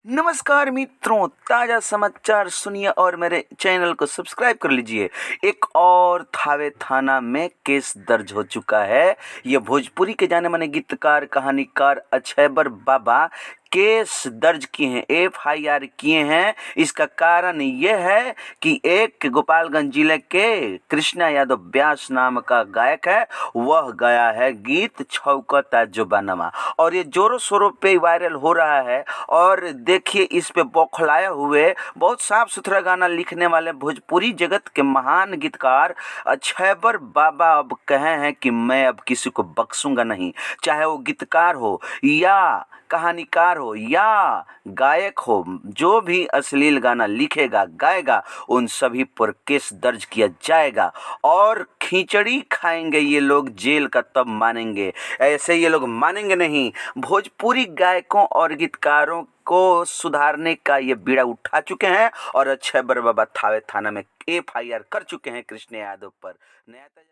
नमस्कार मित्रों, ताजा समाचार सुनिए और मेरे चैनल को सब्सक्राइब कर लीजिए। एक और थावे थाना में केस दर्ज हो चुका है। यह भोजपुरी के जाने माने गीतकार कहानीकार अक्षयबर बाबा केस दर्ज किए हैं, एफआईआर किए हैं। इसका कारण यह है कि एक गोपालगंज जिले के कृष्णा यादव व्यास नाम का गायक है, वह गया है गीत छौकता जुबानमा और ये जोरों शोरों पे वायरल हो रहा है। और देखिए, इस पे बौखलाए हुए बहुत साफ सुथरा गाना लिखने वाले भोजपुरी जगत के महान गीतकार अक्षयबर बाबा अब कहे हैं कि मैं अब किसी को बख्शूंगा नहीं, चाहे वो गीतकार हो या कहानीकार हो या गायक हो। जो भी अश्लील गाना लिखेगा गाएगा उन सभी पर केस दर्ज किया जाएगा और खिचड़ी खाएंगे ये लोग जेल का, तब मानेंगे। ऐसे ये लोग मानेंगे नहीं। भोजपुरी गायकों और गीतकारों को सुधारने का ये बीड़ा उठा चुके हैं और अक्षयबर बाबा थावे थाना में एफआईआर कर चुके हैं कृष्ण यादव पर। नया